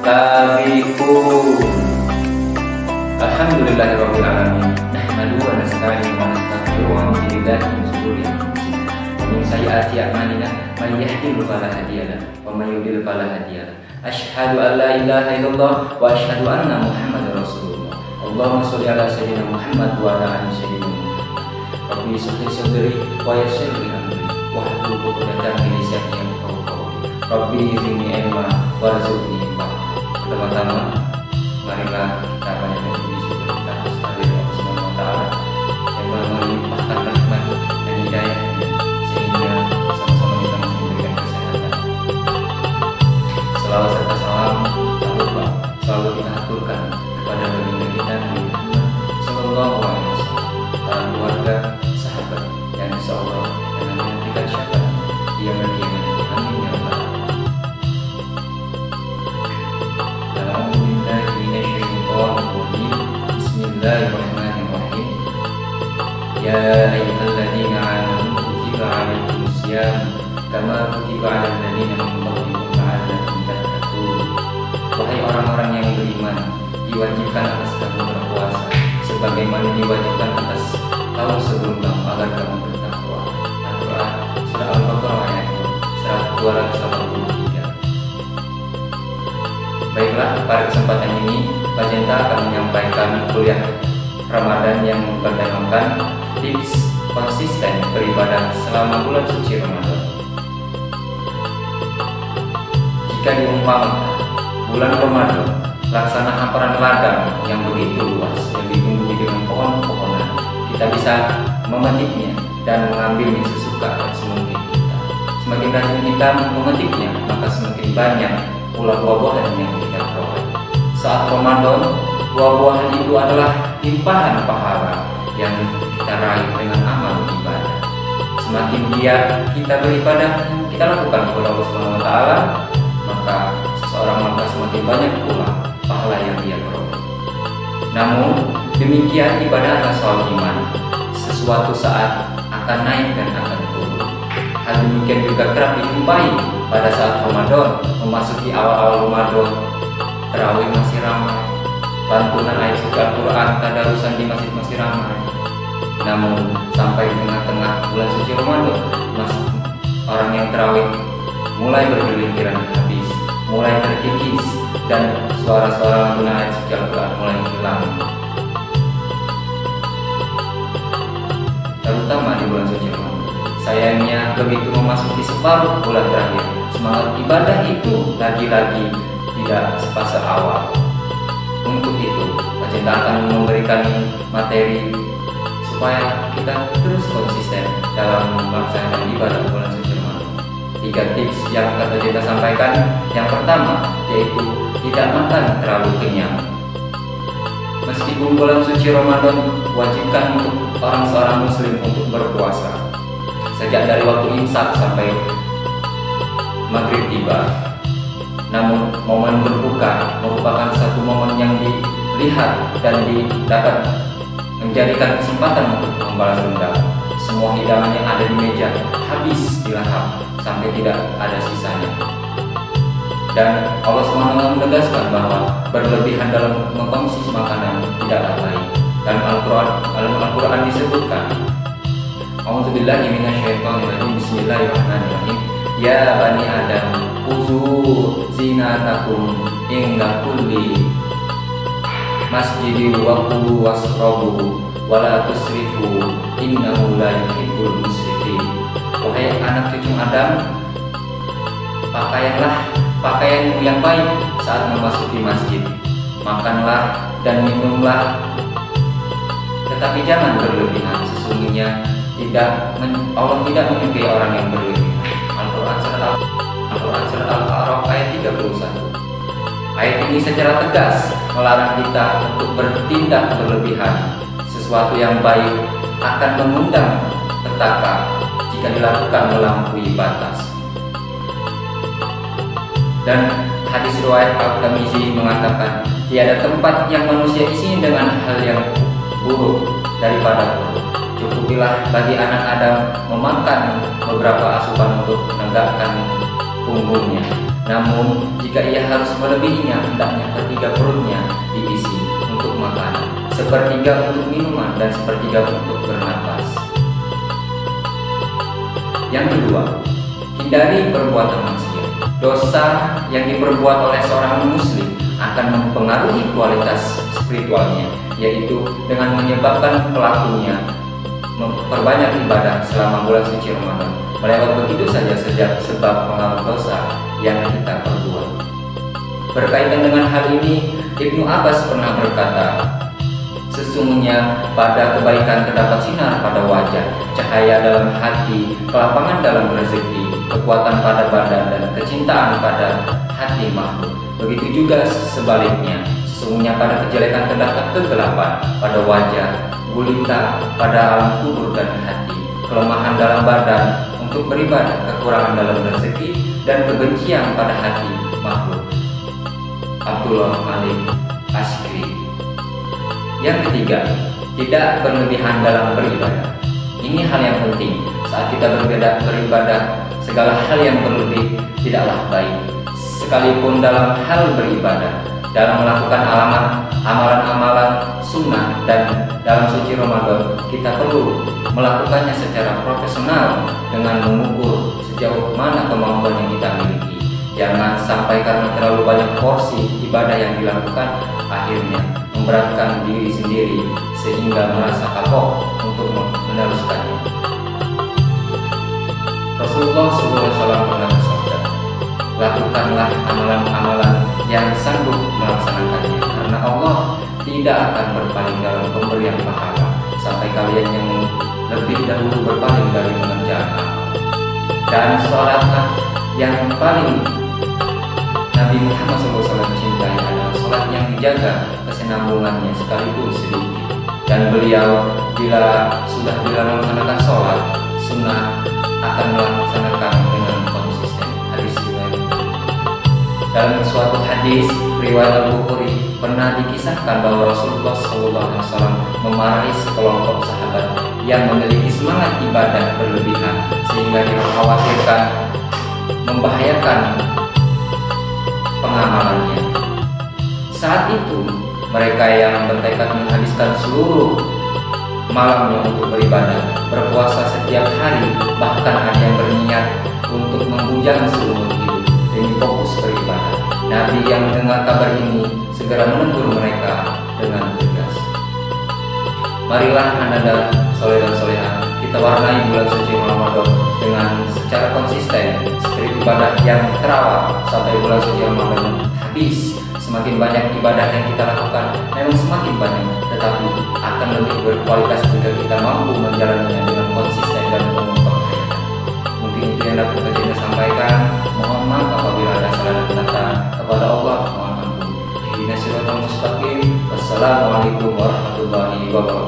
sabiqun. Alhamdulillahirabbil alamin. Nahmaduhu wa nasta'inuhu wa nastaghfiruhu wa na'udzu billahi min shururi anfusina wa min sayyiati a'malina may yahdihillahu fala hadiya lahu wa may yudlil fala hadiya lahu. Asyhadu an la ilaha illallah wa asyhadu anna Muhammadar Rasulullah. Allahumma sholli ala sayyidina Muhammad wa ala ali sayyidina Muhammad. Rabbi sholli sadri wa yassir li amri wa hlul 'uqdatam min lisani yafqahu qawli. Rabbi zidni ilma warzuqni fahma. Pertama-tama marilah kita banyak bersyukur kita kepada Allah Subhanahu wa taala yang telah melimpahkan rahmat dan hidayah sehingga sama-sama kita masih memberikan kesehatan. Selawat serta salam tak lupa selalu kita aturkan kepada baginda kita Nabi Muhammad sallallahu alaihi wasallam, para keluarga, sahabat yang insyaallah dengan memberikan syafaat dia berkiamat. Amin ya rabbal alamin. Bismillahirrahmanirrahim. Ya ayyuhalladzina amanu kutiba 'alaikumus syiyam kama kutiba 'alal ladzina min qablikum la'allakum tattaqun. Wahai orang-orang yang beriman, diwajibkan atas kamu berpuasa sebagaimana diwajibkan atas kaum sebelum kamu agar kamu bertakwa. Al-Quran surah Al-Baqarah ayat 283. Baiklah, pada kesempatan ini Pak Jenta akan menyampaikan kuliah Ramadan yang bertemakan tips konsisten beribadah selama bulan suci Ramadan. Jika diumpamakan bulan Ramadan laksana hamparan ladang yang begitu luas yang ditumbuhi dengan pohon-pohonan, kita bisa memetiknya dan mengambilnya sesuka dan semungkin kita. Semakin rajin kita memetiknya, maka semakin banyak pula buah-buahan yang kita peroleh. Saat Ramadan, buah-buahan itu adalah limpahan pahala yang kita raih dengan amal ibadah. Semakin giat kita beribadah, kita lakukan kepada Allah Subhanahu wa taala, maka seseorang maka semakin banyak pula pahala yang dia peroleh. Namun, demikian ibadah adalah soal iman. Sesuatu saat akan naik dan akan turun. Hal demikian juga kerap dijumpai pada saat Ramadan, memasuki awal-awal Ramadan. Tarawih masih ramai, lantunan ayat suci Al-Quran, tadarusan di masjid masih ramai. Namun sampai tengah-tengah bulan suci Ramadan, orang yang tarawih mulai bergelimpiran habis, mulai terkikis, dan suara-suara lantunan ayat suci Al-Quran mulai hilang. Terutama di bulan suci Ramadan. Sayangnya begitu memasuki separuh bulan terakhir, semangat ibadah itu lagi-lagi tidak sepasar awal. Untuk itu, Pak Cinta akan memberikan materi supaya kita terus konsisten dalam melaksanakan ibadah bulan suci Ramadan. 3 tips yang akan Pak Cinta sampaikan. Yang pertama yaitu tidak makan terlalu kenyang. Meskipun bulan suci Ramadan wajibkan untuk seorang muslim untuk berpuasa sejak dari waktu imsak sampai maghrib tiba. Namun momen berbuka merupakan satu momen yang dilihat dan dapat menjadikan kesempatan untuk membalas dendam. Semua hidangan yang ada di meja habis dilahap sampai tidak ada sisanya. Dan Allah SWT menegaskan bahwa berlebihan dalam mengkonsumsi makanan tidaklah baik. Dalam Al-Quran disebutkan, A'udzubillahi minasyaitonirrajim. Bismillahirrahmanirrahim. Ya bani Adam, khuzu zinatakum inda kulli masjidi wa kulu wasrabu wa la tusrifu innahu la yuhibbul musrifin. Wahai anak cucu Adam, pakaianlah pakaianmu yang baik saat memasuki masjid. Makanlah dan minumlah, tetapi jangan berlebihan. Sesungguhnya Allah tidak menyukai orang yang berlebihan. Al-Quran surat Al-A'raf ayat 31. Ayat ini secara tegas melarang kita untuk bertindak berlebihan. Sesuatu yang baik akan mengundang petaka jika dilakukan melampaui batas. Dan hadis riwayat Al-Tirmizi mengatakan, tiada tempat yang manusia isinya dengan hal yang buruk daripada perut. Cukupilah bagi anak Adam memakan beberapa asupan untuk menegakkan punggungnya. Namun, jika ia harus melebihinya, hendaknya sepertiga perutnya diisi untuk makan, sepertiga untuk minuman, dan sepertiga untuk bernapas. Yang kedua, hindari perbuatan maksiat. Dosa yang diperbuat oleh seorang muslim akan mempengaruhi kualitas spiritualnya, yaitu dengan menyebabkan pelakunya memperbanyak ibadah selama bulan suci Ramadan, melewat begitu saja sebab pengaruh dosa yang kita perbuat. Berkaitan dengan hal ini, Ibnu Abbas pernah berkata, sesungguhnya pada kebaikan terdapat sinar pada wajah, cahaya dalam hati, kelapangan dalam rezeki, kekuatan pada badan, dan kecintaan pada hati makhluk. Begitu juga sebaliknya, sesungguhnya pada kejelekan terdapat kegelapan pada wajah, gulita pada alam kubur dan hati, kelemahan dalam badan untuk beribadah, kekurangan dalam rezeki, dan kebencian pada hati makhluk. Abdullah Malik Ashkari. Yang ketiga, tidak berlebihan dalam beribadah. Ini hal yang penting. Saat kita beribadah, segala hal yang berlebih tidaklah baik. Sekalipun dalam hal beribadah, dalam melakukan amalan-amalan sunnah dan dalam suci Ramadan, kita perlu melakukannya secara profesional dengan mengukur sejauh mana kemampuan yang kita miliki. Jangan sampai karena terlalu banyak porsi ibadah yang dilakukan, akhirnya memberatkan diri sendiri sehingga merasa kapok untuk meneruskannya. Rasulullah SAW pernah bersabda, lakukanlah amalan-amalan yang sanggup melaksanakannya, karena Allah tidak akan berpaling dalam pemberian pahala sampai kalian yang lebih dahulu berpaling dari pengerjaan amal. Dan sholatlah yang paling Nabi Muhammad SAW cintai adalah sholat yang dijaga kesinambungannya sekalipun sedikit. Dan beliau bila sudah melaksanakan sholat sunnah akan melaksanakan dengan konsisten. Hadis riwayat. Dalam suatu hadis riwayat Al-Bukhari pernah dikisahkan bahwa Rasulullah SAW memarahi sekelompok sahabat yang memiliki semangat ibadah berlebihan sehingga dikhawatirkan membahayakan pengamalannya. Saat itu mereka yang bertekad menghabiskan seluruh malamnya untuk beribadah, berpuasa setiap hari, bahkan ada yang berniat untuk membujang seumur hidup demi fokus beribadah. Nabi yang mendengar kabar ini segera menegur mereka dengan tegas. Marilah anda dan soleh dan soleha, kita warnai bulan suci Ramadan dengan secara konsisten, spirit ibadah yang terawat sampai bulan suci Ramadan habis. Semakin banyak ibadah yang kita lakukan, memang semakin banyak, tetapi akan lebih berkualitas jika kita mampu menjalannya dengan konsisten dan penuh penghayatan. Mungkin itu yang dapat saya sampaikan. Mohon maaf apabila ada salah dan kata. Kepada Allah mohon ampun. Ihdinas siratal mustaqim. Wassalamualaikum warahmatullahi wabarakatuh.